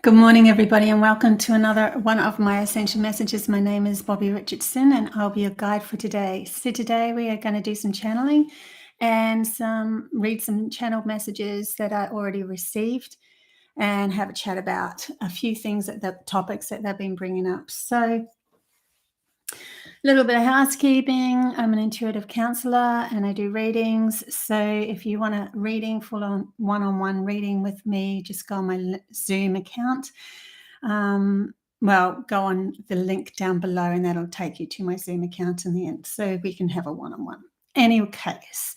Good morning, everybody, and welcome to another one of my Ascension messages. My name is Bobby Richardson, and I'll be your guide for today. So today we are going to do some channeling and read some channeled messages that I already received and have a chat about a few things, the topics that they've been bringing up. So a little bit of housekeeping. I'm an intuitive counselor and I do readings. So if you want a reading, full-on one-on-one reading with me, just go on my Zoom account. Well, go on the link down below and that'll take you to my Zoom account in the end, so we can have a one-on-one. Any case,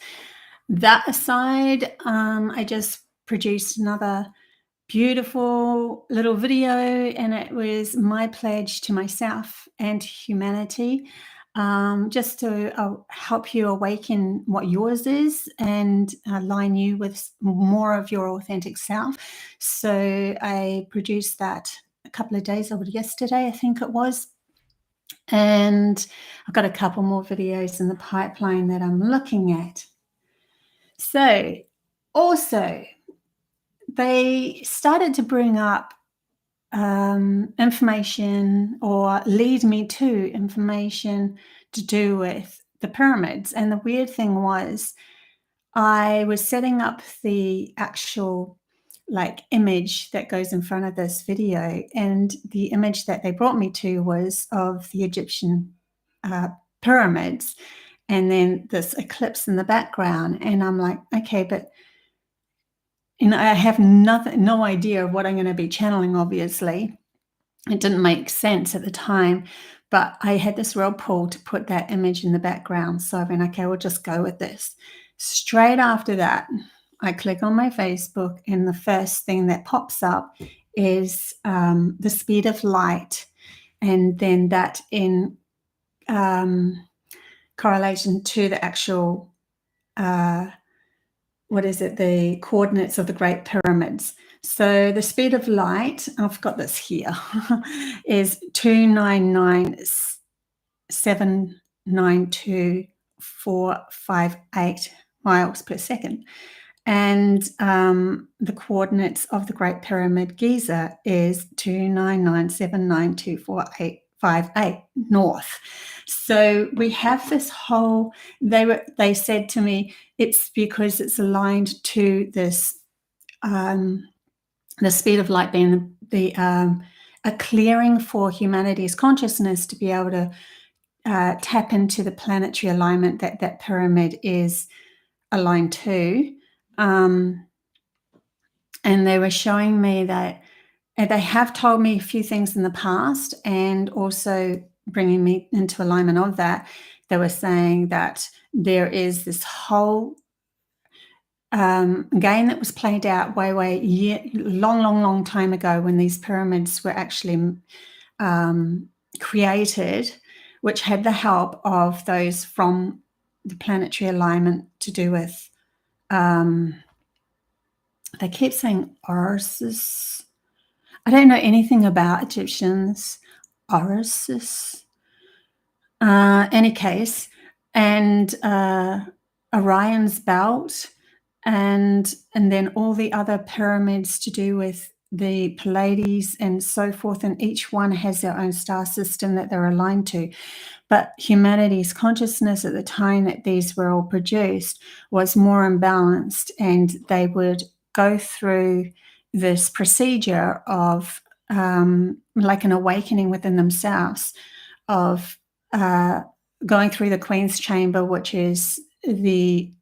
that aside, I just produced another beautiful little video, and it was my pledge to myself and humanity, just to help you awaken what yours is and align you with more of your authentic self. So I produced that a couple of days over yesterday, I think it was, and I've got a couple more videos in the pipeline that I'm looking at. So also, they started to bring up information or lead me to information to do with the pyramids. And the weird thing was, I was setting up the actual image that goes in front of this video, and the image that they brought me to was of the Egyptian pyramids, and then this eclipse in the background. And I'm like, okay, but I have no idea what I'm going to be channeling, obviously. It didn't make sense at the time, but I had this real pull to put that image in the background. So I went, okay, we'll just go with this. Straight after that, I click on my Facebook, and the first thing that pops up is the speed of light, and then that in correlation to the actual the coordinates of the Great Pyramids. So the speed of light, I've got this here, is 299,792,458 miles per second. And the coordinates of the Great Pyramid Giza is 299,792,458 north. So we have this whole, they said to me, it's because it's aligned to this, the speed of light being a clearing for humanity's consciousness to be able to tap into the planetary alignment that pyramid is aligned to. And they were showing me that they have told me a few things in the past, and also bringing me into alignment of that. They were saying that there is this whole game that was played out long time ago, when these pyramids were actually created, which had the help of those from the planetary alignment to do with, they keep saying Orisis. I don't know anything about Egyptians. Orisis. Any case, and Orion's belt, and then all the other pyramids to do with the Pleiadians and so forth, and each one has their own star system that they're aligned to. But humanity's consciousness at the time that these were all produced was more imbalanced, and they would go through this procedure of like an awakening within themselves, of going through the Queen's Chamber, which is the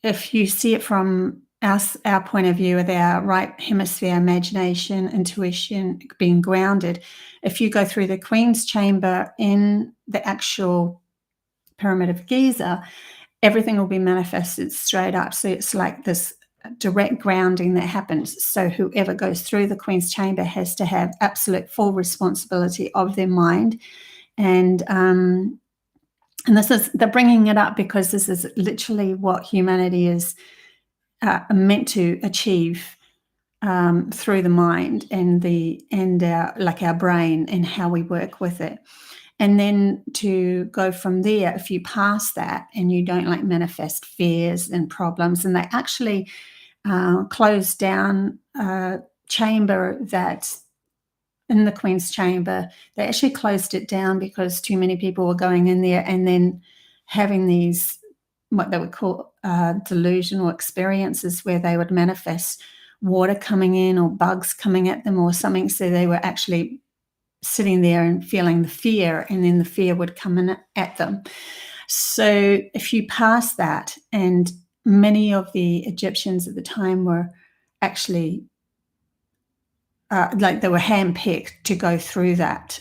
if you see it from our point of view, with our right hemisphere, imagination, intuition, being grounded, if you go through the Queen's Chamber in the actual Pyramid of Giza, everything will be manifested straight up. So it's like this direct grounding that happens. So whoever goes through the Queen's Chamber has to have absolute full responsibility of their mind. And this is, they're bringing it up because this is literally what humanity is meant to achieve through the mind and our brain and how we work with it. And then to go from there, if you pass that and you don't manifest fears and problems, and they actually close down chamber that in the Queen's chamber, they actually closed it down because too many people were going in there and then having these, what they would call delusional experiences, where they would manifest water coming in or bugs coming at them or something. So they were actually sitting there and feeling the fear, and then the fear would come in at them. So if you pass that, and many of the Egyptians at the time were actually like they were handpicked to go through that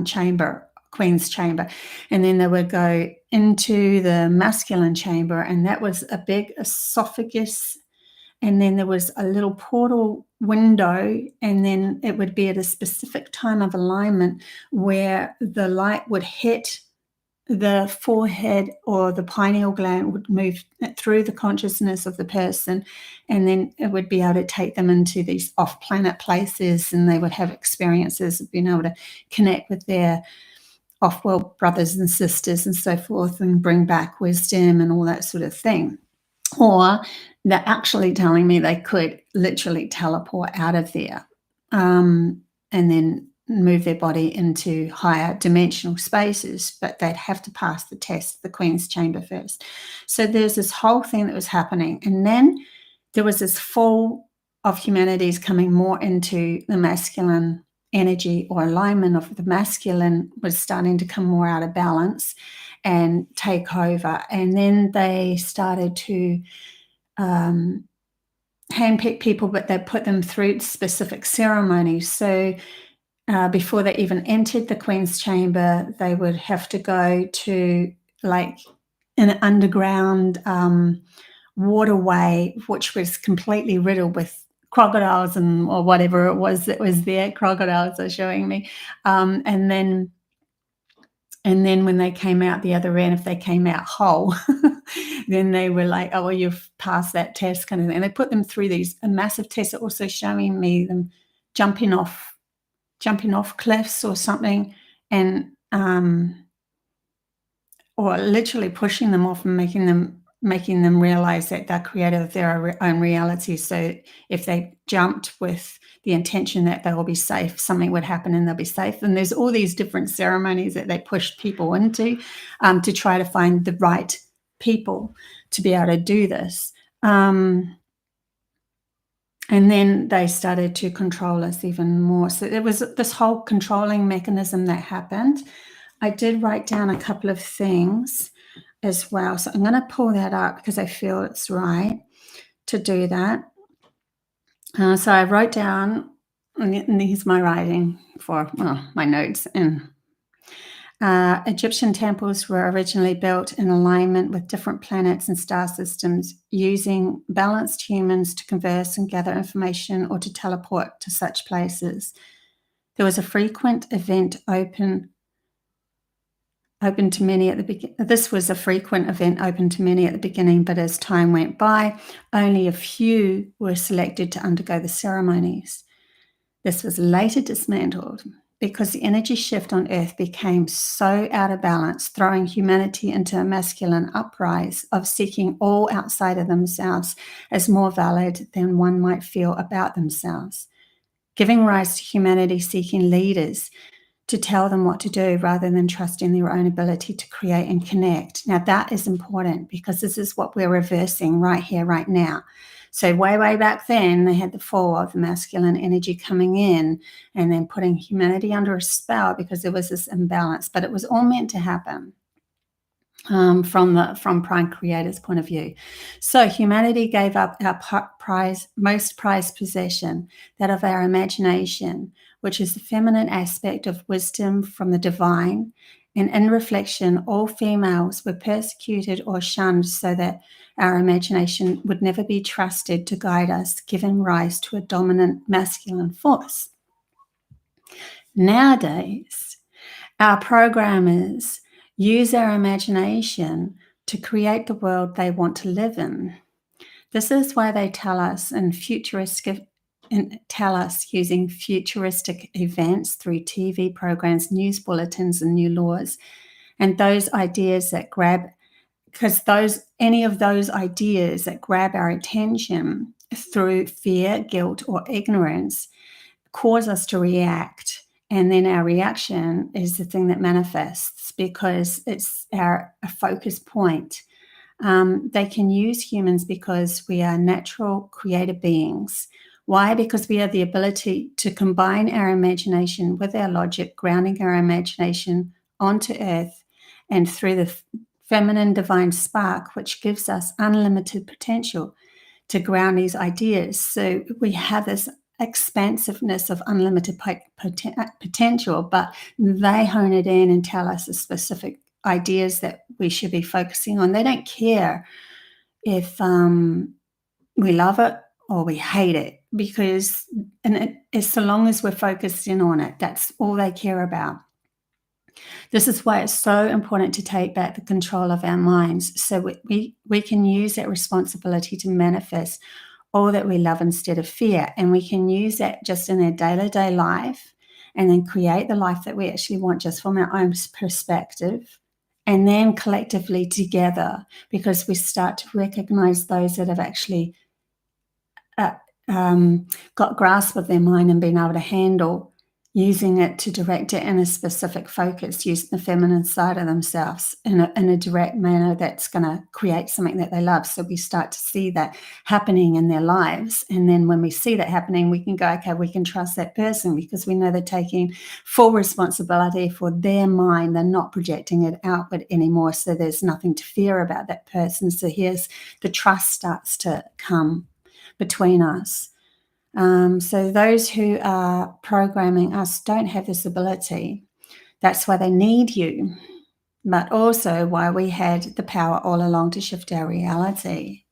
chamber, Queen's chamber, and then they would go into the masculine chamber, and that was a big esophagus, and then there was a little portal window, and then it would be at a specific time of alignment where the light would hit the forehead, or the pineal gland would move through the consciousness of the person, and then it would be able to take them into these off-planet places, and they would have experiences of being able to connect with their off-world brothers and sisters and so forth, and bring back wisdom and all that sort of thing. Or they're actually telling me they could literally teleport out of there and then move their body into higher dimensional spaces, but they'd have to pass the test, the Queen's chamber first. So there's this whole thing that was happening. And then there was this fall of humanities coming more into the masculine energy, or alignment of the masculine was starting to come more out of balance and take over. And then they started to handpick people, but they put them through specific ceremonies. So before they even entered the Queen's chamber, they would have to go to like an underground waterway, which was completely riddled with crocodiles or whatever it was that was there. Crocodiles are showing me. And then when they came out the other end, if they came out whole, then they were like, oh, well, you've passed that test kind of thing. And they put them through these massive tests, also showing me them jumping off cliffs or something, and or literally pushing them off and making them realize that they're creator of their own reality. So if they jumped with the intention that they will be safe, something would happen and they'll be safe. And there's all these different ceremonies that they pushed people into to try to find the right people to be able to do this. And then they started to control us even more. So there was this whole controlling mechanism that happened. I did write down a couple of things as well. So I'm going to pull that up because I feel it's right to do that. So I wrote down, and here's my writing for my notes. And Egyptian temples were originally built in alignment with different planets and star systems, using balanced humans to converse and gather information or to teleport to such places. There was a frequent event open to many at the beginning. This was a frequent event open to many at the beginning, but as time went by, only a few were selected to undergo the ceremonies. This was later dismantled because the energy shift on Earth became so out of balance, throwing humanity into a masculine uprise of seeking all outside of themselves as more valid than one might feel about themselves, giving rise to humanity seeking leaders to tell them what to do rather than trusting their own ability to create and connect. Now, that is important because this is what we're reversing right here, right now. So way back then, they had the fall of the masculine energy coming in and then putting humanity under a spell because there was this imbalance. But it was all meant to happen from Prime Creator's point of view. So humanity gave up our most prized possession, that of our imagination, which is the feminine aspect of wisdom from the divine. And in reflection, all females were persecuted or shunned so that our imagination would never be trusted to guide us, giving rise to a dominant masculine force. Nowadays, our programmers use our imagination to create the world they want to live in. This is why they tell us using futuristic events through TV programs, news bulletins, and new laws, and those ideas that grab, because any of those ideas that grab our attention through fear, guilt, or ignorance cause us to react. And then our reaction is the thing that manifests because it's a focus point. They can use humans because we are natural creative beings. Why? Because we have the ability to combine our imagination with our logic, grounding our imagination onto earth and through the feminine divine spark, which gives us unlimited potential to ground these ideas. So we have this expansiveness of unlimited potential, but they hone it in and tell us the specific ideas that we should be focusing on. They don't care if we love it or we hate it, because it's so long as we're focused in on it, that's all they care about. This is why it's so important to take back the control of our minds, so we can use that responsibility to manifest all that we love instead of fear. And we can use that just in our day-to-day life and then create the life that we actually want just from our own perspective, and then collectively together, because we start to recognize those that have actually got grasp of their mind and been able to handle using it to direct it in a specific focus, using the feminine side of themselves in a direct manner that's going to create something that they love. So we start to see that happening in their lives. And then when we see that happening, we can go, okay, we can trust that person because we know they're taking full responsibility for their mind. They're not projecting it outward anymore. So there's nothing to fear about that person. So here's the trust starts to come between us. So those who are programming us don't have this ability. That's why they need you, but also why we had the power all along to shift our reality.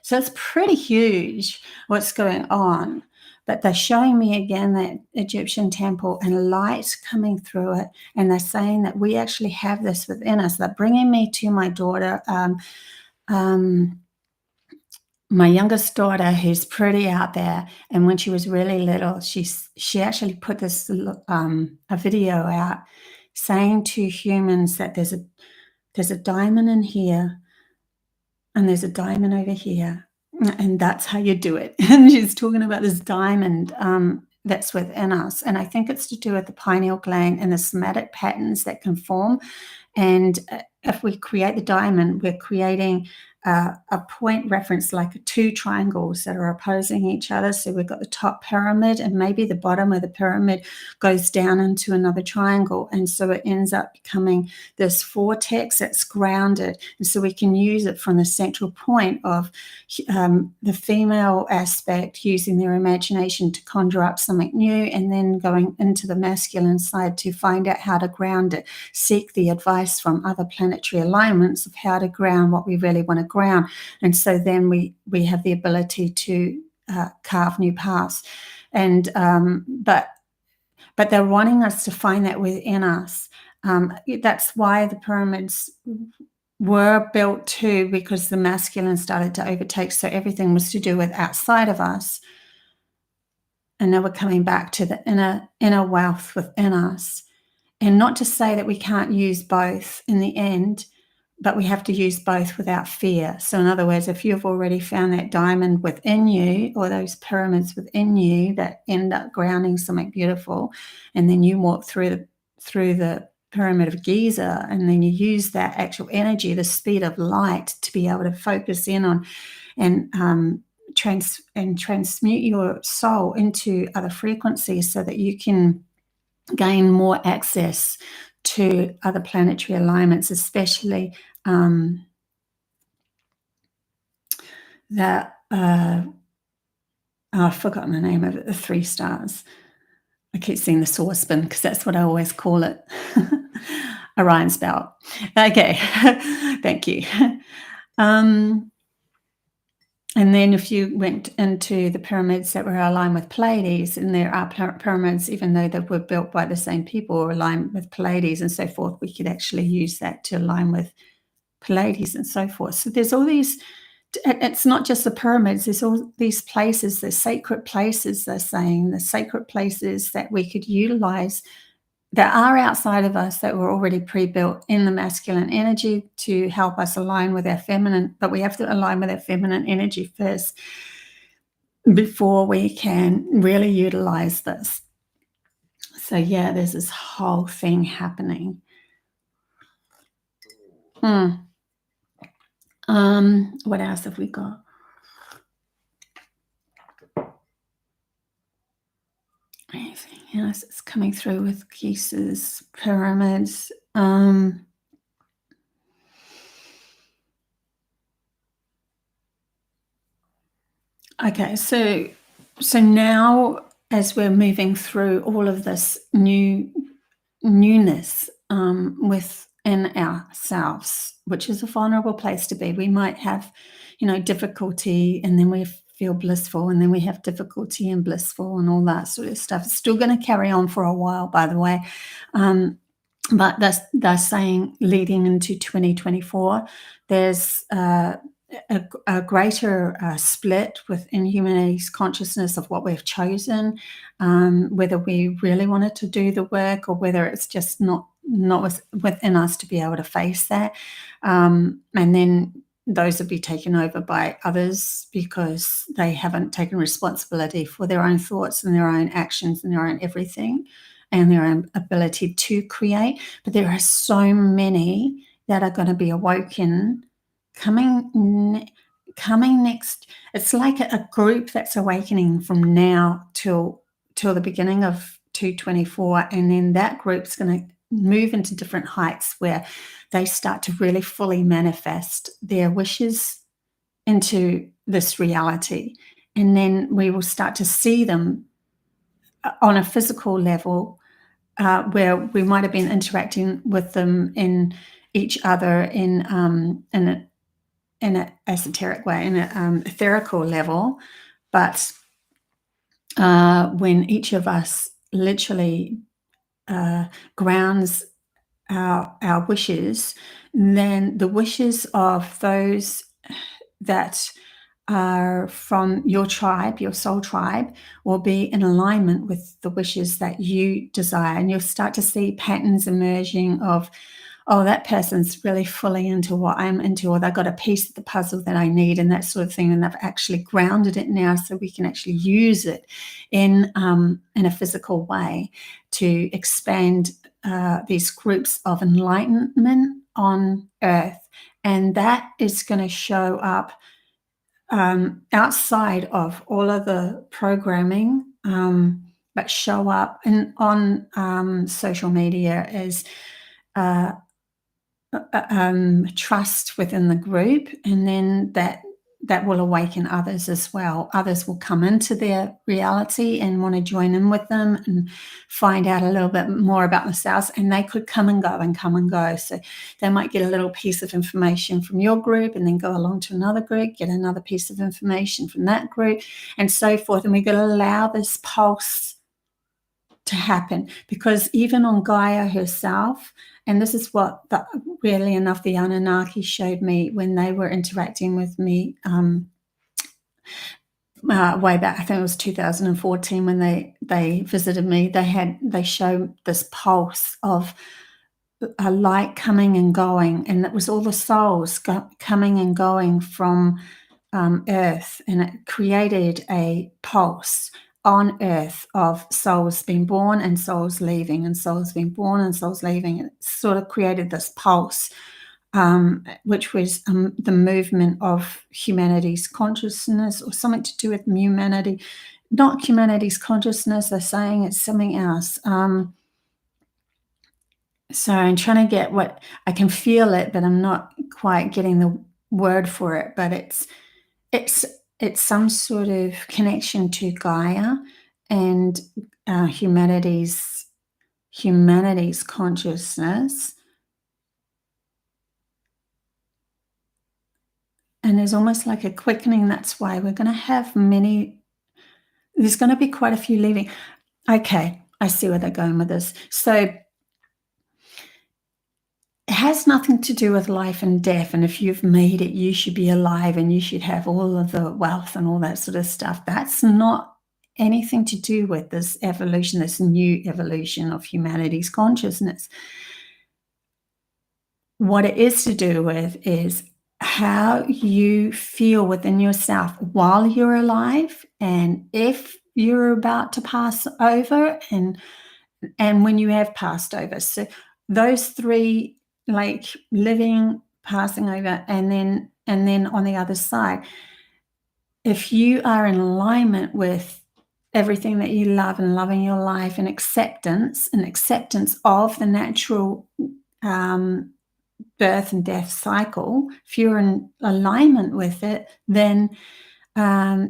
So it's pretty huge what's going on. But they're showing me again that Egyptian temple and light coming through it. And they're saying that we actually have this within us. They're bringing me to my daughter, my youngest daughter, who's pretty out there, and when she was really little, she actually put this a video out saying to humans that there's a diamond in here, and there's a diamond over here, and that's how you do it. And she's talking about this diamond that's within us, and I think it's to do with the pineal gland and the somatic patterns that can form. And if we create the diamond, we're creating a point reference, like two triangles that are opposing each other. So we've got the top pyramid, and maybe the bottom of the pyramid goes down into another triangle. And so it ends up becoming this vortex that's grounded. And so we can use it from the central point of the female aspect, using their imagination to conjure up something new, and then going into the masculine side to find out how to ground it, seek the advice from other planetary alignments of how to ground what we really want to ground. And so then we have the ability to carve new paths. And but they're wanting us to find that within us. That's why the pyramids were built too, because the masculine started to overtake. So everything was to do with outside of us. And now we're coming back to the inner wealth within us. And not to say that we can't use both in the end, but we have to use both without fear. So in other words, if you've already found that diamond within you, or those pyramids within you that end up grounding something beautiful, and then you walk through the pyramid of Giza, and then you use that actual energy, the speed of light, to be able to focus in on and transmute your soul into other frequencies, so that you can gain more access to other planetary alignments, especially I've forgotten the name of it, the 3 stars. I keep saying the saucepan because that's what I always call it. Orion's belt. Okay, thank you. And then if you went into the pyramids that were aligned with Pleiades, and there are pyramids, even though they were built by the same people, or aligned with Pleiades and so forth, we could actually use that to align with Pleiades and so forth. So there's all these, it's not just the pyramids, there's all these places, the sacred places, they're saying, the sacred places that we could utilize that are outside of us, that were already pre-built in the masculine energy to help us align with our feminine, but we have to align with our feminine energy first. before we can really utilize this. So yeah, there's this whole thing happening. What else have we got? Anything else that's coming through with pieces, pyramids? Okay, so now as we're moving through all of this newness within ourselves, which is a vulnerable place to be. We might have, difficulty, and then we feel blissful, and then we have difficulty and blissful and all that sort of stuff. It's still going to carry on for a while, by the way. But they're saying leading into 2024, there's a greater split within humanity's consciousness of what we've chosen, whether we really wanted to do the work or whether it's just not within us to be able to face that. And then those will be taken over by others because they haven't taken responsibility for their own thoughts and their own actions and their own everything and their own ability to create. But there are so many that are going to be awoken coming next. It's like a group that's awakening from now till the beginning of 224, and then that group's going to move into different heights where they start to really fully manifest their wishes into this reality, and then we will start to see them on a physical level, where we might have been interacting with them in each other in an esoteric way, in an etherical level. But when each of us literally grounds our wishes, then the wishes of those that are from your tribe, your soul tribe, will be in alignment with the wishes that you desire. And you'll start to see patterns emerging of, oh, that person's really fully into what I'm into, or they've got a piece of the puzzle that I need, and that sort of thing. And they've actually grounded it now so we can actually use it in a physical way to expand these groups of enlightenment on Earth. And that is going to show up outside of all of the programming, but show up on social media as trust within the group, and then that will awaken others as well. Others will come into their reality and want to join in with them and find out a little bit more about themselves, and they could come and go. So they might get a little piece of information from your group and then go along to another group, get another piece of information from that group, and so forth. And we've got to allow this pulse to happen, because even on Gaia herself, and this is what really enough the Anunnaki showed me when they were interacting with me way back, I think it was 2014 when they visited me. They showed this pulse of a light coming and going, and it was all the souls coming and going from Earth, and it created a pulse on Earth of souls being born and souls leaving, and souls being born and souls leaving. It sort of created this pulse, which was the movement of humanity's consciousness, or something to do with humanity. Not humanity's consciousness, they're saying it's something else. So I'm trying to get what I can feel it, but I'm not quite getting the word for it. But it's some sort of connection to Gaia and humanity's consciousness. And there's almost like a quickening. That's why we're going to have there's going to be quite a few leaving. Okay, I see where they're going with this. So it has nothing to do with life and death, and if you've made it, you should be alive and you should have all of the wealth and all that sort of stuff. That's not anything to do with this evolution, this new evolution of humanity's consciousness. What it is to do with is how you feel within yourself while you're alive, and if you're about to pass over, and when you have passed over. So those three, like living, passing over, and then on the other side, if you are in alignment with everything that you love and loving your life and acceptance of the natural birth and death cycle, if you're in alignment with it, then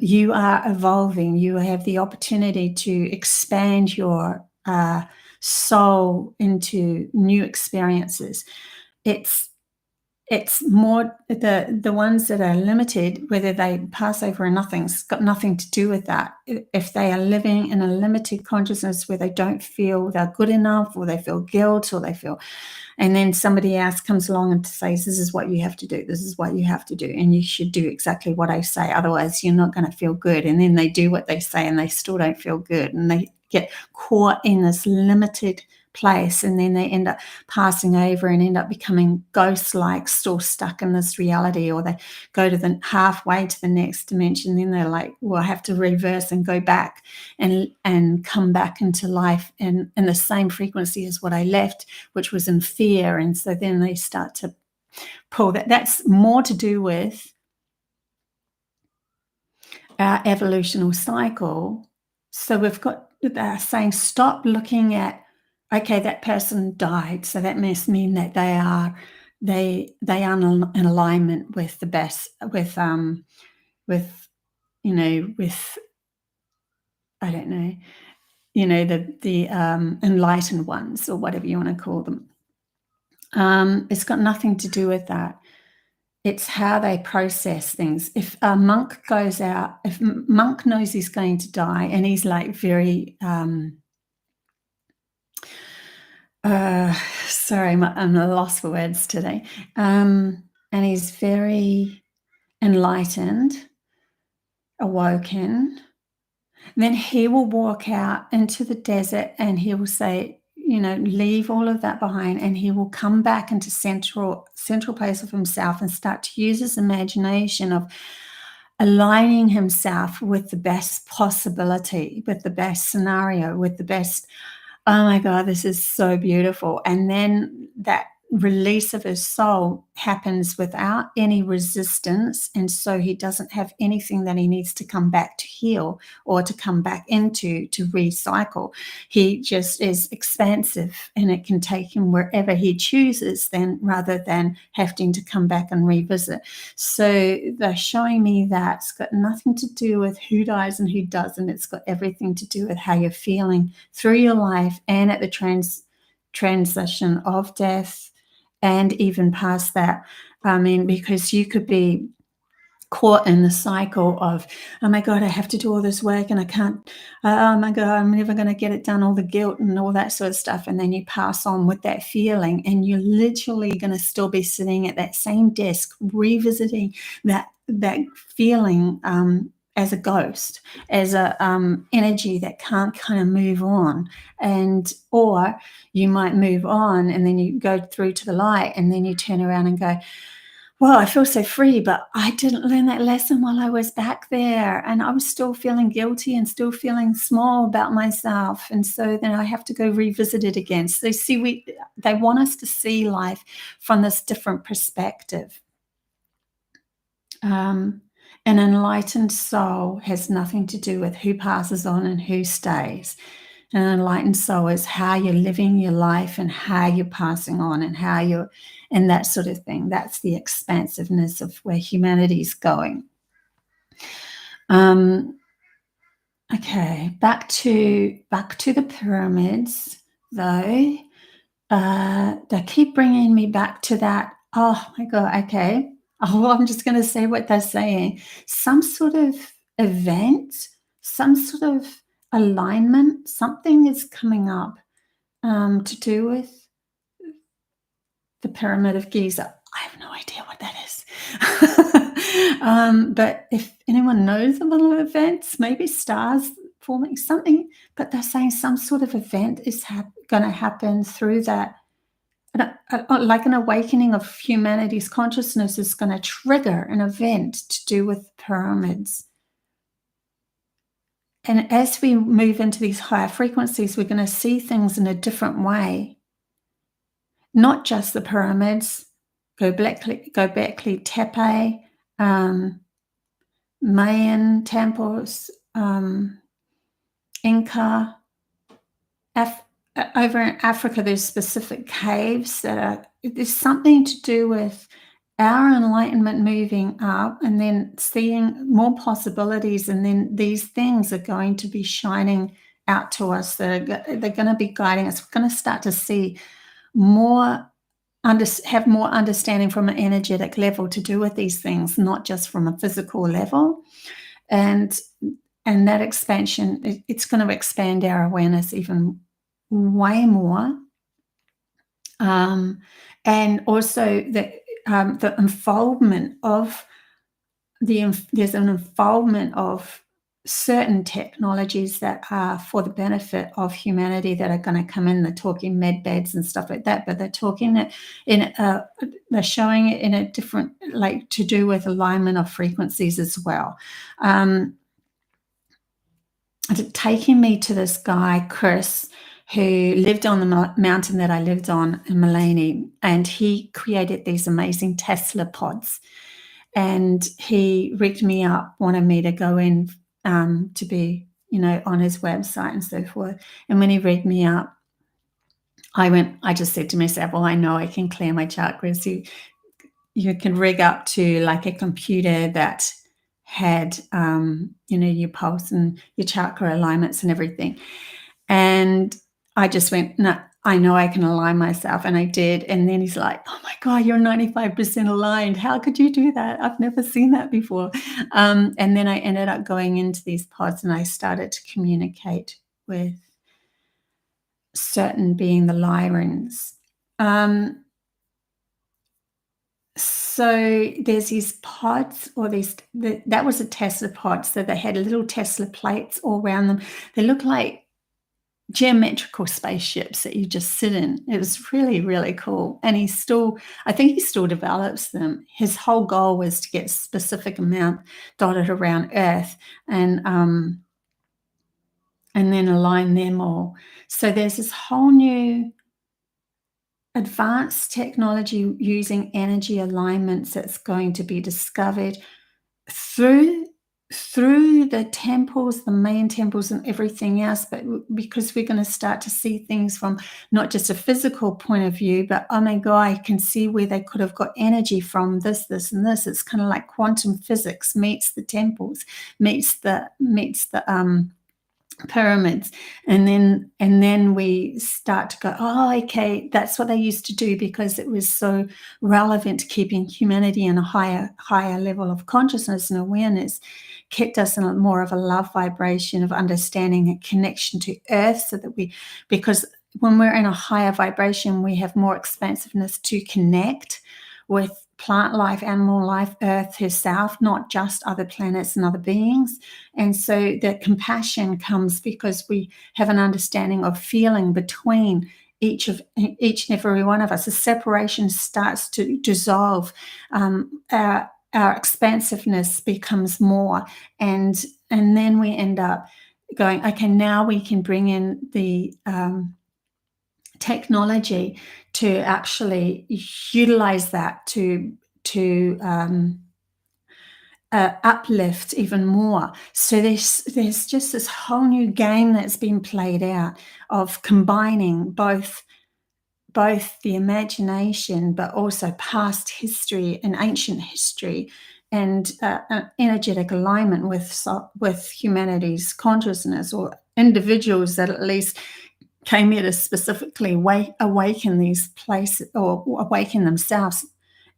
you are evolving. You have the opportunity to expand your soul into new experiences. It's more the ones that are limited, whether they pass over or nothing, it's got nothing to do with that. If they are living in a limited consciousness where they don't feel they're good enough, or they feel guilt, or they feel, and then somebody else comes along and says, this is what you have to do, this is what you have to do, and you should do exactly what I say, otherwise you're not going to feel good. And then they do what they say and they still don't feel good, and they get caught in this limited place, and then they end up passing over and end up becoming ghost-like, still stuck in this reality, or they go to the halfway to the next dimension, then they're like, well, I have to reverse and go back and come back into life in the same frequency as what I left, which was in fear. And so then they start to pull that. That's more to do with our evolutionary cycle. So we've got saying, stop looking at, okay, that person died, so that must mean that they are in alignment with the best, with you know, with, I don't know, you know, the enlightened ones, or whatever you want to call them. It's got nothing to do with that. It's how they process things. If a monk goes out, if monk knows he's going to die, and he's like very sorry, I'm a loss for words today. And he's very enlightened, awoken. Then he will walk out into the desert, and he will say, you know, leave all of that behind, and he will come back into central place of himself and start to use his imagination of aligning himself with the best possibility, with the best scenario, with the best, oh my God, this is so beautiful. And then that release of his soul happens without any resistance. And so he doesn't have anything that he needs to come back to heal, or to come back into to recycle. He just is expansive, and it can take him wherever he chooses, then, rather than having to come back and revisit. So they're showing me that it's got nothing to do with who dies and who doesn't. It's got everything to do with how you're feeling through your life, and at the transition of death, and even past that. I mean, because you could be caught in the cycle of, oh my God, I have to do all this work and I can't, oh my God, I'm never going to get it done, all the guilt and all that sort of stuff. And then you pass on with that feeling, and you're literally going to still be sitting at that same desk revisiting that feeling as a ghost, as a energy that can't kind of move on. And or you might move on, and then you go through to the light, and then you turn around and go, well, I feel so free, but I didn't learn that lesson while I was back there, and I was still feeling guilty and still feeling small about myself. And so then I have to go revisit it again. So they want us to see life from this different perspective. An enlightened soul has nothing to do with who passes on and who stays. An enlightened soul is how you're living your life, and how you're passing on, and how you're, and that sort of thing. That's the expansiveness of where humanity is going. Okay, back to the pyramids, though. They keep bringing me back to that. Oh my God. Okay. Oh, I'm just going to say what they're saying. Some sort of event, some sort of alignment, something is coming up to do with the Pyramid of Giza. I have no idea what that is. But if anyone knows of little events, maybe stars forming something, but they're saying some sort of event is going to happen through that like an awakening of humanity's consciousness is going to trigger an event to do with pyramids. And as we move into these higher frequencies, we're going to see things in a different way. Not just the pyramids, Göbekli Tepe, Mayan temples, Inca. Over in Africa, there's specific caves that are, there's something to do with our enlightenment moving up and then seeing more possibilities, and then these things are going to be shining out to us. They're going to be guiding us. We're going to start to see more, have more understanding from an energetic level to do with these things, not just from a physical level. And that expansion, it's going to expand our awareness even way more. And also the unfoldment of there's an unfoldment of certain technologies that are for the benefit of humanity that are going to come in. They're talking med beds and stuff like that, but they're talking it in they're showing it in a different, like, to do with alignment of frequencies as well. Taking me to this guy, Chris, who lived on the mountain that I lived on in Mullaney, and he created these amazing Tesla pods. And he rigged me up, wanted me to go in to be, on his website and so forth. And when he rigged me up, I just said to myself, well, I know I can clear my chakras. You can rig up to like a computer that had, your pulse and your chakra alignments and everything. And I just went, no, I know I can align myself. And I did. And then he's like, oh my God, you're 95% aligned. How could you do that? I've never seen that before. And then I ended up going into these pods and I started to communicate with certain being the Lyrans. So there's these pods, or that was a Tesla pod. So they had little Tesla plates all around them. They look like geometrical spaceships that you just sit in. It was really, really cool. And I think he still develops them. His whole goal was to get a specific amount dotted around Earth and then align them all. So there's this whole new advanced technology using energy alignments that's going to be discovered through the temples, the main temples and everything else, but because we're going to start to see things from not just a physical point of view, but oh my God, I can see where they could have got energy from this, and this. It's kind of like quantum physics meets the temples, meets the pyramids, and then we start to go, oh, okay, that's what they used to do because it was so relevant to keeping humanity in a higher level of consciousness and awareness, kept us in more of a love vibration of understanding and connection to Earth, so that because when we're in a higher vibration, we have more expansiveness to connect with plant life, animal life, Earth herself, not just other planets and other beings. And so the compassion comes because we have an understanding of feeling between each and every one of us. The separation starts to dissolve. Our expansiveness becomes more, and then we end up going, okay, now we can bring in the technology to actually utilize that to uplift even more. So there's just this whole new game that's been played out of combining both the imagination, but also past history and ancient history, and energetic alignment with humanity's consciousness, or individuals that at least came here to specifically awaken these places, or awaken themselves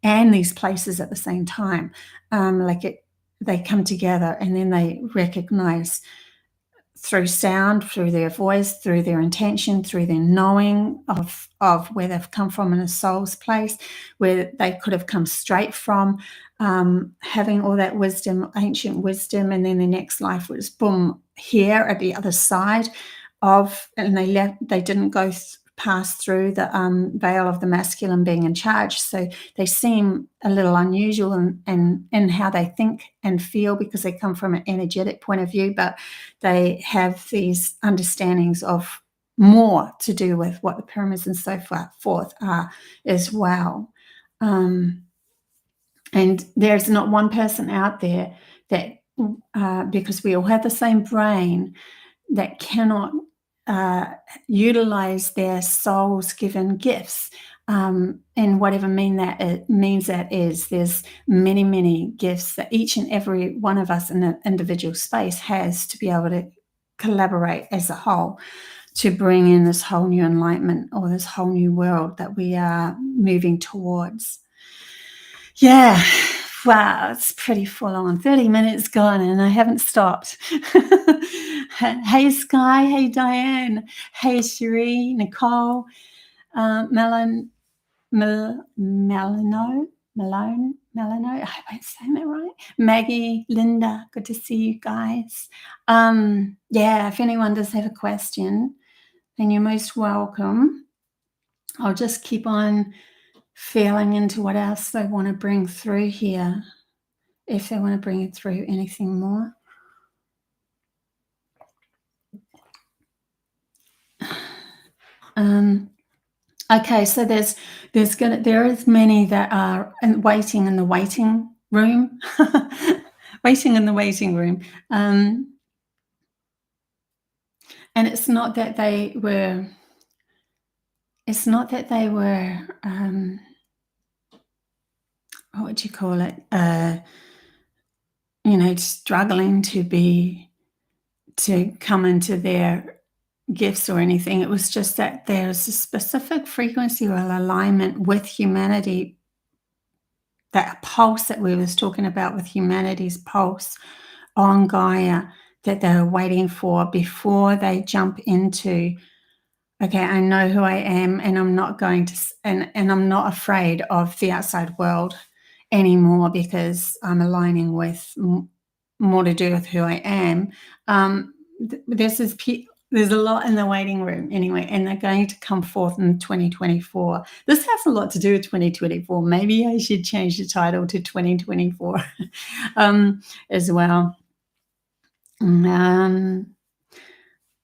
and these places at the same time. They come together and then they recognize through sound, through their voice, through their intention, through their knowing of where they've come from in a soul's place, where they could have come straight from, having all that wisdom, ancient wisdom, and then the next life was boom, here at the other side of, and they didn't go pass through the veil of the masculine being in charge. So they seem a little unusual in how they think and feel, because they come from an energetic point of view, but they have these understandings of more to do with what the pyramids and so forth are as well. And there's not one person out there that, because we all have the same brain, that cannot utilize their soul's given gifts, and whatever means that is. There's many, many gifts that each and every one of us in an individual space has to be able to collaborate as a whole to bring in this whole new enlightenment, or this whole new world that we are moving towards. Yeah, wow, it's pretty full on. 30 minutes gone and I haven't stopped. Hey, Sky. Hey, Diane. Hey, Cherie, Nicole, Malone. I hope I'm saying that right. Maggie, Linda, good to see you guys. Yeah, if anyone does have a question, then you're most welcome. I'll just keep on feeling into what else they want to bring through here, if they want to bring it through anything more. Okay, so there is many that are waiting in the waiting room, waiting in the waiting room, and it's not that they were. It's not that they were. What would you call it? Struggling to come into their gifts or anything. It was just that there's a specific frequency or alignment with humanity, that pulse that we was talking about with humanity's pulse on Gaia, that they're waiting for before they jump into, okay, I know who I am, and I'm not going to, and I'm not afraid of the outside world anymore, because I'm aligning with more to do with who I am. There's a lot in the waiting room anyway, and they're going to come forth in 2024. This has a lot to do with 2024. Maybe I should change the title to 2024 as well.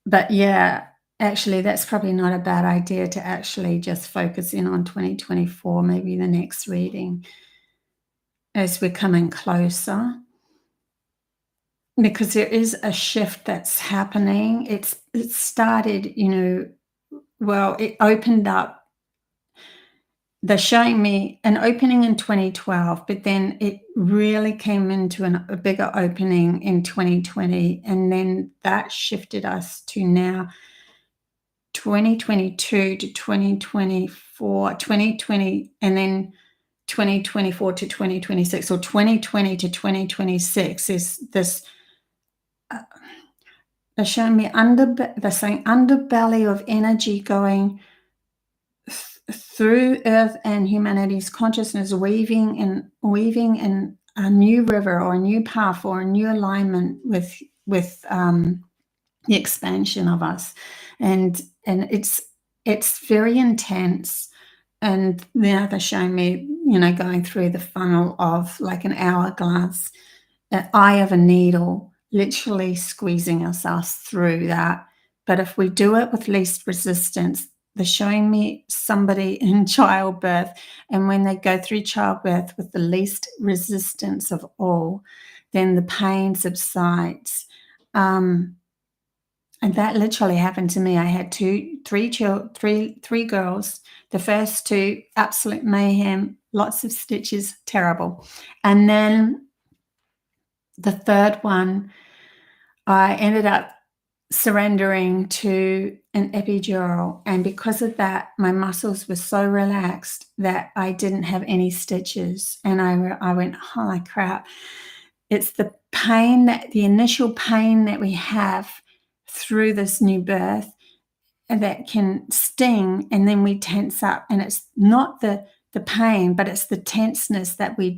But yeah, actually, that's probably not a bad idea to actually just focus in on 2024, maybe the next reading, as we're coming closer. Because there is a shift that's happening. It started, it opened up. They're showing me an opening in 2012, but then it really came into a bigger opening in 2020. And then that shifted us to now 2022 to 2024, 2020, and then 2024 to 2026, or 2020 to 2026 is this. They're showing me they're saying underbelly of energy going through Earth and humanity's consciousness, weaving in a new river or a new path or a new alignment with the expansion of us, and it's very intense. And now they're showing me, going through the funnel of like an hourglass, an eye of a needle, literally squeezing ourselves through that. But if we do it with least resistance, they're showing me somebody in childbirth, and when they go through childbirth with the least resistance of all, then the pain subsides. And that literally happened to me. I had three girls. The first two, absolute mayhem, lots of stitches, terrible. And then the third one, I ended up surrendering to an epidural. And because of that, my muscles were so relaxed that I didn't have any stitches. And I went, holy crap. It's the pain, the initial pain that we have through this new birth that can sting, and then we tense up. And it's not the pain, but it's the tenseness that we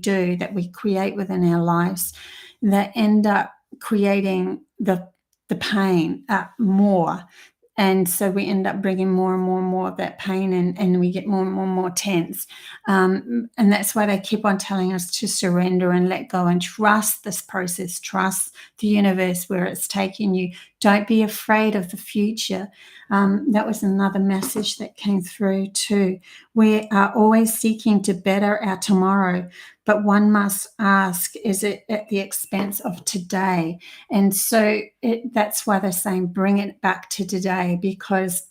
create within our lives that end up creating the pain more. And so we end up bringing more and more and more of that pain in, and we get more and more and more tense. And that's why they keep on telling us to surrender and let go and trust this process, trust the universe where it's taking you. Don't be afraid of the future. That was another message that came through too. We are always seeking to better our tomorrow, but one must ask, is it at the expense of today? And so that's why they're saying bring it back to today, because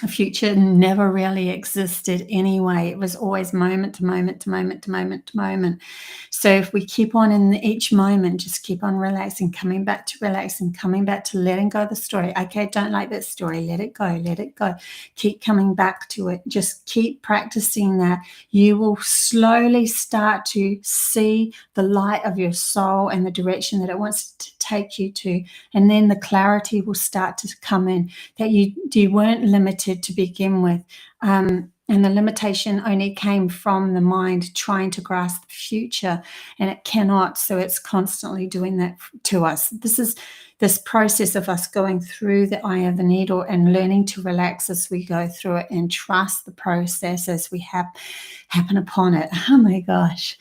the future never really existed anyway. It was always moment to moment to moment to moment to moment. So if we keep on in each moment, just keep on relaxing, coming back to relaxing, coming back to letting go of the story. Okay, don't like that story. Let it go. Let it go. Keep coming back to it. Just keep practicing that. You will slowly start to see the light of your soul and the direction that it wants to take you to. And then the clarity will start to come in, that you weren't limited to begin with. And the limitation only came from the mind trying to grasp the future, and it cannot. So it's constantly doing that to us. This is this process of us going through the eye of the needle and learning to relax as we go through it and trust the process as we happen upon it. Oh my gosh.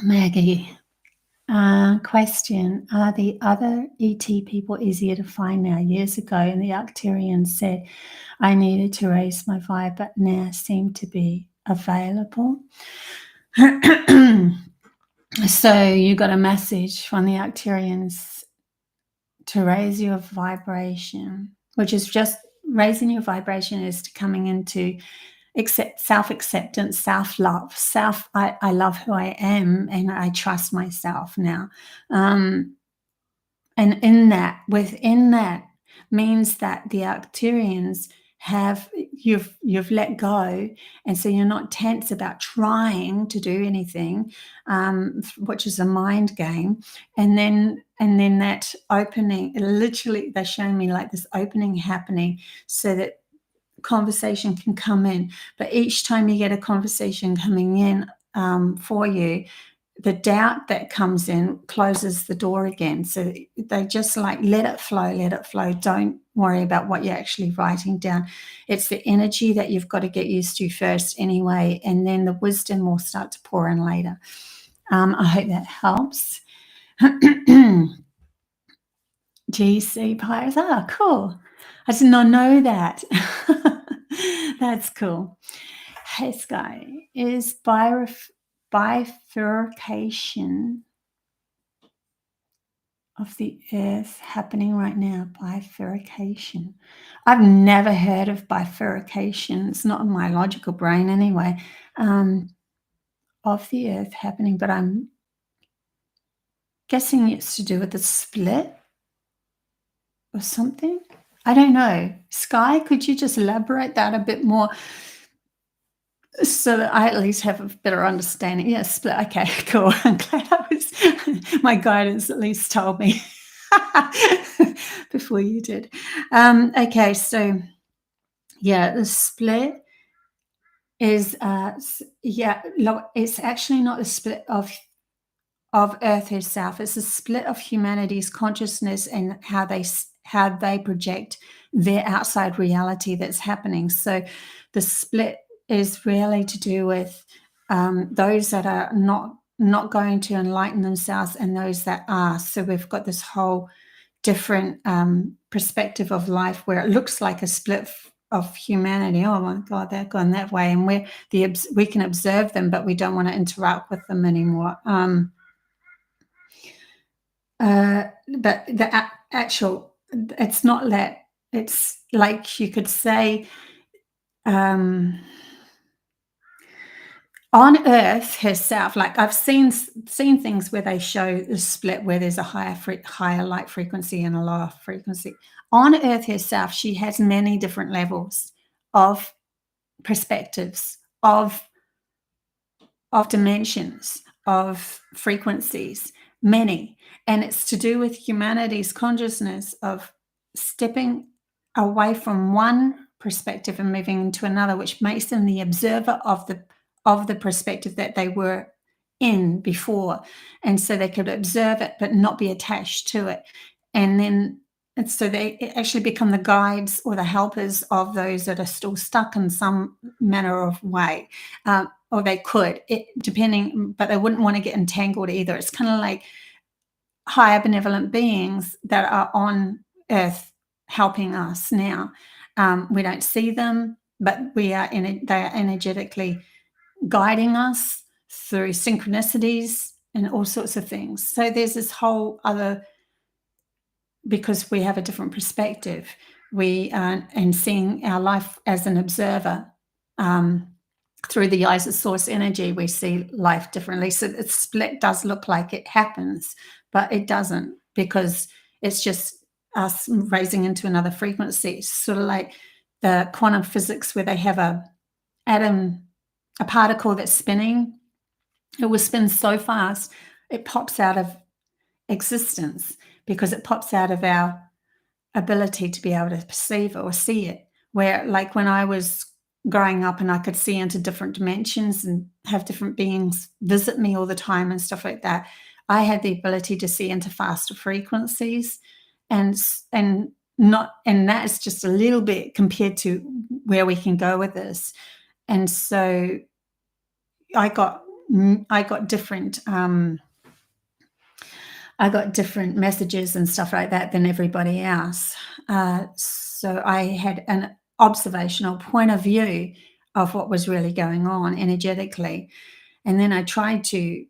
Maggie. Question, are the other ET people easier to find now? Years ago, and the Acrturians said I needed to raise my vibe, but now seem to be available. So you got a message from the Acrturians to raise your vibration, which is just raising your vibration is to coming into self-acceptance, self-love, I love who I am and I trust myself now. And within that means that the Acrturians you've let go, and so you're not tense about trying to do anything, which is a mind game. And then that opening, literally they're showing me like this opening happening so that conversation can come in. But each time you get a conversation coming in for you, the doubt that comes in closes the door again. So they just like let it flow. Don't worry about what you're actually writing down. It's the energy that you've got to get used to first anyway, and then the wisdom will start to pour in later. I hope that helps. GC Pires. Ah, cool. I did not know that. That's cool. Hey, Sky, is bifurcation of the earth happening right now? Bifurcation. I've never heard of bifurcation. It's not in my logical brain anyway. Of the earth happening, but I'm guessing it's to do with the split or something. I don't know. Sky, could you just elaborate that a bit more so that I at least have a better understanding? Yeah, split. Okay, cool. I'm glad my guidance at least told me before you did. Okay, so yeah, the split is it's actually not a split of Earth herself. It's a split of humanity's consciousness and how they project their outside reality that's happening. So the split is really to do with those that are not going to enlighten themselves and those that are. So we've got this whole different perspective of life where it looks like a split of humanity. Oh my God, they're going that way, and we can observe them, but we don't want to interact with them anymore. But the actual, it's not that. It's like you could say, on Earth herself, like I've seen things where they show the split where there's a higher light frequency and a lower frequency. On Earth herself, she has many different levels of perspectives, of dimensions, of frequencies, many. And it's to do with humanity's consciousness of stepping away from one perspective and moving into another, which makes them the observer of the perspective that they were in before. And so they could observe it but not be attached to it. And then and so they actually become the guides or the helpers of those that are still stuck in some manner of way, or they could, depending, but they wouldn't want to get entangled either. It's kind of like higher benevolent beings that are on Earth helping us now. We don't see them, but they are energetically guiding us through synchronicities and all sorts of things. So there's this whole other, because we have a different perspective, and seeing our life as an observer, through the eyes of source energy, we see life differently. So the split does look like it happens, but it doesn't, because it's just us raising into another frequency. It's sort of like the quantum physics, where they have a particle that's spinning. It will spin so fast it pops out of existence, because it pops out of our ability to be able to perceive or see it. Where, like, when I was growing up and I could see into different dimensions and have different beings visit me all the time and stuff like that, I had the ability to see into faster frequencies, and that is just a little bit compared to where we can go with this. And so I got different messages and stuff like that than everybody else. So I had an observational point of view of what was really going on energetically. And then I tried to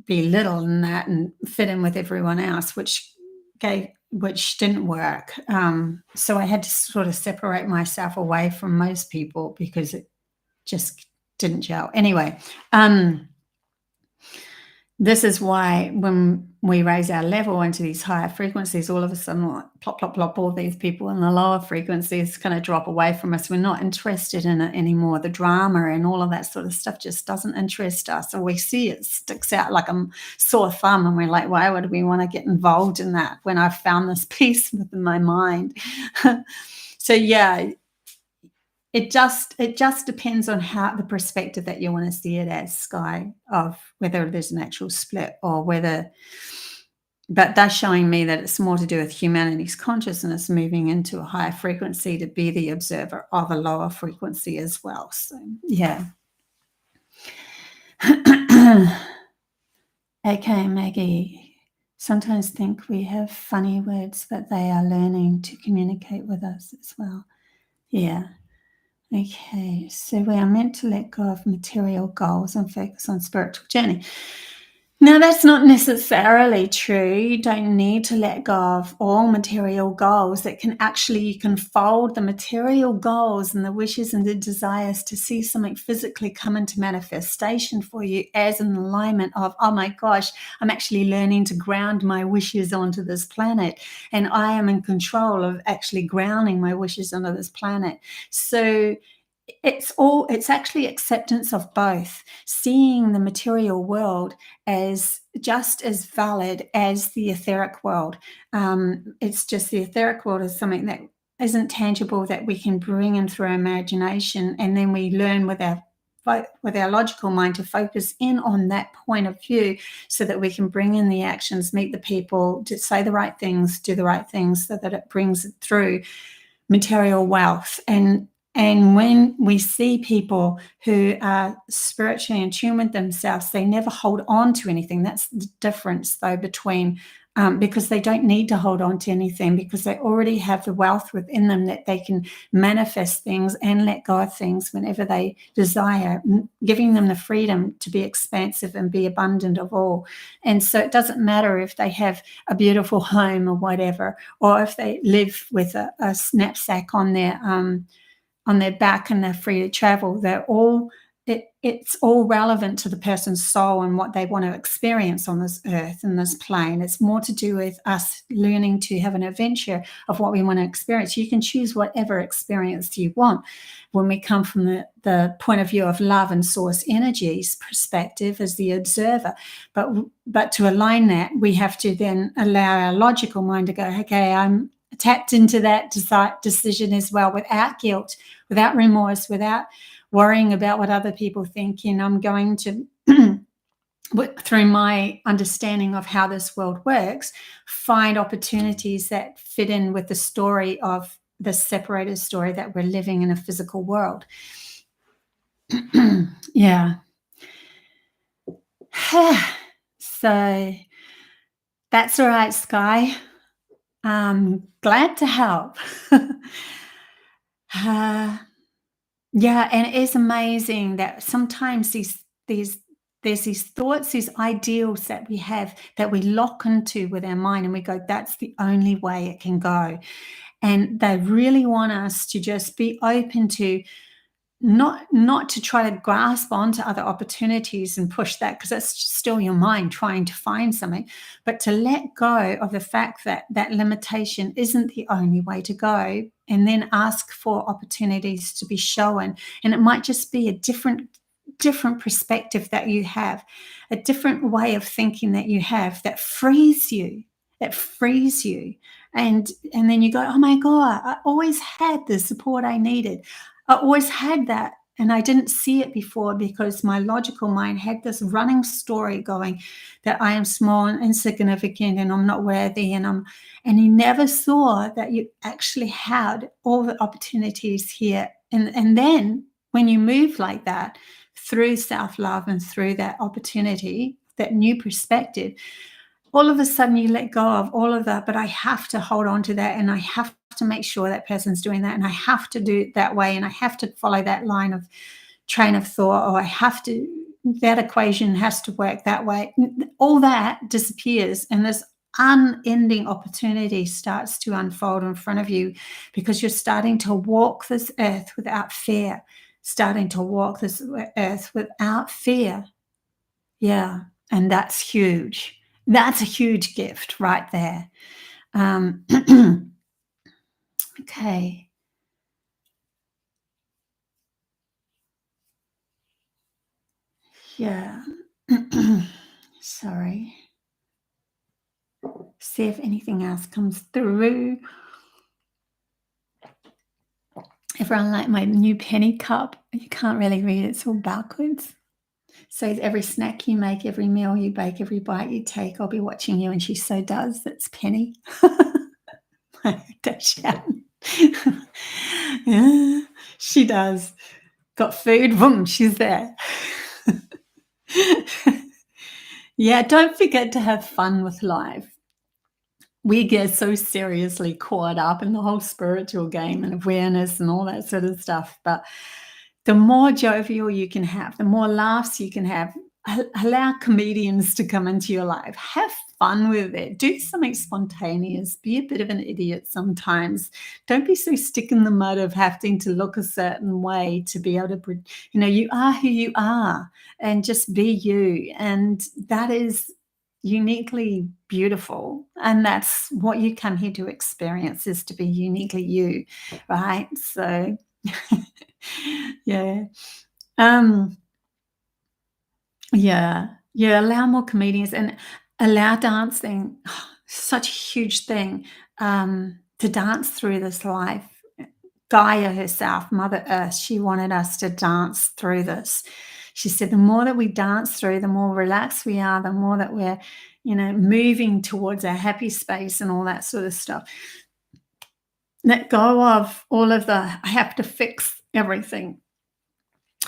be little in that and fit in with everyone else, which didn't work. So I had to sort of separate myself away from most people, because it just didn't gel. Anyway, this is why when we raise our level into these higher frequencies, all of a sudden, like, plop, plop, plop, all these people in the lower frequencies kind of drop away from us. We're not interested in it anymore. The drama and all of that sort of stuff just doesn't interest us. Or we see it sticks out like a sore thumb, and we're like, why would we want to get involved in that when I've found this peace within my mind? So yeah, it just depends on how the perspective that you want to see it as, Sky, of whether there's an actual split or whether. But that's showing me that it's more to do with humanity's consciousness moving into a higher frequency to be the observer of a lower frequency as well. So yeah. Okay, Maggie. Sometimes think we have funny words, but they are learning to communicate with us as well. Yeah. Okay, so we are meant to let go of material goals and focus on spiritual journey. Now, that's not necessarily true. You don't need to let go of all material goals. You can fold the material goals and the wishes and the desires to see something physically come into manifestation for you as an alignment of, oh my gosh, I'm actually learning to ground my wishes onto this planet, and I am in control of actually grounding my wishes onto this planet. So it's actually acceptance of both, seeing the material world as just as valid as the etheric world. It's just the etheric world is something that isn't tangible, that we can bring in through our imagination, and then we learn with our logical mind to focus in on that point of view, so that we can bring in the actions, meet the people, to say the right things, do the right things, so that it brings it through material wealth. And when we see people who are spiritually in tune with themselves, they never hold on to anything. That's the difference, though, between because they don't need to hold on to anything, because they already have the wealth within them that they can manifest things and let go of things whenever they desire, giving them the freedom to be expansive and be abundant of all. And so it doesn't matter if they have a beautiful home or whatever, or if they live with a knapsack on their back and they're free to travel. It's all relevant to the person's soul and what they want to experience on this earth and this plane. It's more to do with us learning to have an adventure of what we want to experience. You can choose whatever experience you want when we come from the point of view of love and source energies perspective as the observer. But to align that, we have to then allow our logical mind to go, okay, I'm tapped into that decision as well, without guilt, without remorse, without worrying about what other people think. And I'm going to through my understanding of how this world works, find opportunities that fit in with the story of the separated story that we're living in a physical world. Yeah. So that's all right, Sky. Glad to help. Yeah, and it is amazing that sometimes there's these thoughts, these ideals that we have that we lock into with our mind, and we go, that's the only way it can go. And they really want us to just be open to not to try to grasp onto other opportunities and push that, because that's still your mind trying to find something, but to let go of the fact that that limitation isn't the only way to go, and then ask for opportunities to be shown. And it might just be a different perspective that you have, a different way of thinking that you have, that frees you, and then you go, oh my God, I always had the support I needed. I always had that, and I didn't see it before because my logical mind had this running story going that I am small and insignificant and I'm not worthy, and you never saw that you actually had all the opportunities here. And then when you move like that through self-love and through that opportunity, that new perspective, all of a sudden you let go of all of that, but I have to hold on to that, and I have to make sure that person's doing that, and I have to do it that way, and I have to follow that line of train of thought, or I have to, that equation has to work that way. All that disappears, and this unending opportunity starts to unfold in front of you, because you're starting to walk this earth without fear, Yeah, and that's huge. That's a huge gift right there. Okay. Yeah. Sorry. See if anything else comes through. Everyone like my new penny cup. You can't really read it, it's all backwards. Says every snack you make, every meal you bake, every bite you take, I'll be watching you. And she so does. That's Penny. Yeah, she does. Got food, boom, she's there. Yeah, don't forget to have fun with life. We get so seriously caught up in the whole spiritual game and awareness and all that sort of stuff. But the more jovial you can have, the more laughs you can have, allow comedians to come into your life. Have fun with it. Do something spontaneous. Be a bit of an idiot sometimes. Don't be so stick in the mud of having to look a certain way to be able to, you are who you are, and just be you. And that is uniquely beautiful. And that's what you come here to experience, is to be uniquely you, right? So yeah. Yeah, allow more comedians and allow dancing. Such a huge thing, to dance through this life. Gaia herself, Mother Earth, she wanted us to dance through this. She said the more that we dance through, the more relaxed we are, the more that we're, moving towards our happy space and all that sort of stuff. Let go of all of the, I have to fix everything.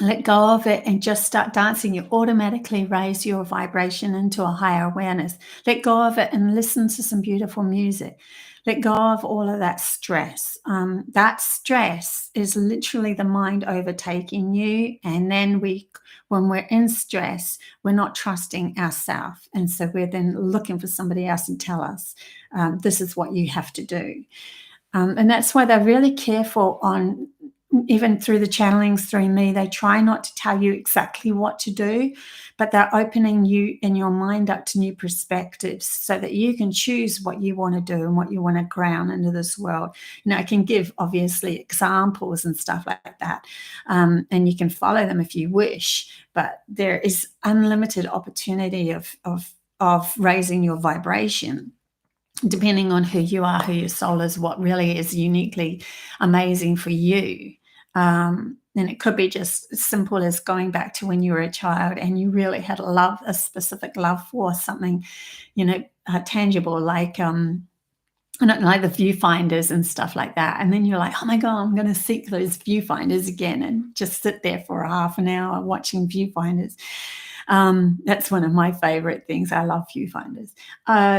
Let go of it and just start dancing. You automatically raise your vibration into a higher awareness. Let go of it and listen to some beautiful music. Let go of all of that stress. That stress is literally the mind overtaking you. And then when we're in stress, we're not trusting ourselves. And so we're then looking for somebody else to tell us, this is what you have to do. And that's why they're really careful on, even through the channelings through me, they try not to tell you exactly what to do, but they're opening you in your mind up to new perspectives so that you can choose what you want to do and what you want to ground into this world. I can give obviously examples and stuff like that, and you can follow them if you wish, but there is unlimited opportunity of raising your vibration, depending on who you are, who your soul is, what really is uniquely amazing for you. And it could be just as simple as going back to when you were a child and you really had a specific love for something, tangible, like, I don't know, the viewfinders and stuff like that. And then you're like, oh my God, I'm going to seek those viewfinders again and just sit there for a half an hour watching viewfinders. That's one of my favorite things. I love viewfinders.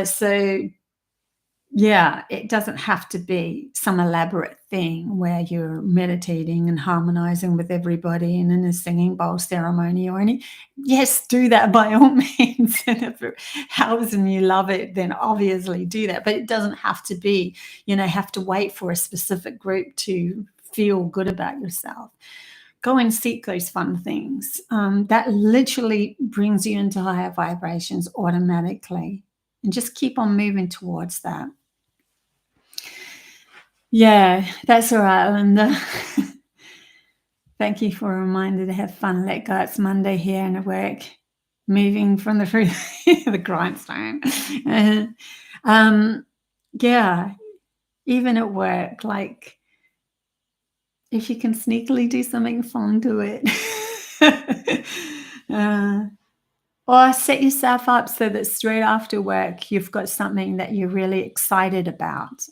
So yeah, it doesn't have to be some elaborate thing where you're meditating and harmonizing with everybody and in a singing bowl ceremony or any. Yes, do that by all means. And if it helps and you love it, then obviously do that. But it doesn't have to be, have to wait for a specific group to feel good about yourself. Go and seek those fun things. That literally brings you into higher vibrations automatically. And just keep on moving towards that. Yeah, that's all right, Linda. Thank you for a reminder to have fun, let go. It's Monday here and at work, moving from the grindstone. Yeah, even at work, like if you can sneakily do something fun, do it. Or set yourself up so that straight after work, you've got something that you're really excited about.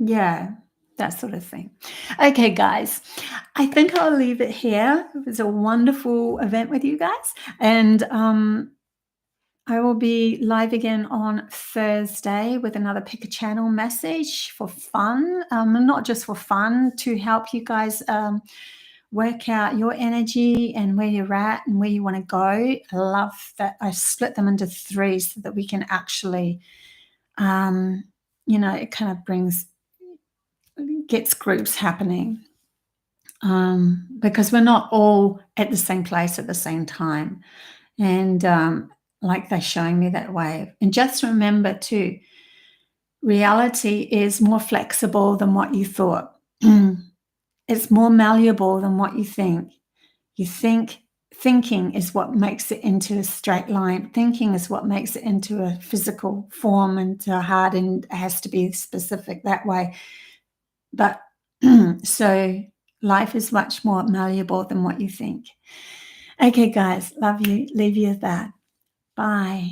Yeah, that sort of thing. Okay, guys, I think I'll leave it here. It was a wonderful event with you guys. And I will be live again on Thursday with another Pick a Channel message for fun. Not just for fun, to help you guys work out your energy and where you're at and where you want to go. I love that I split them into 3 so that we can actually, it kind of gets groups happening, because we're not all at the same place at the same time. And like they're showing me that way. And just remember too, reality is more flexible than what you thought. It's more malleable than what you think. Thinking is what makes it into a straight line. Thinking is what makes it into a physical form and to a heart, and it has to be specific that way. But so life is much more malleable than what you think. Okay, guys, love you. Leave you at that. Bye.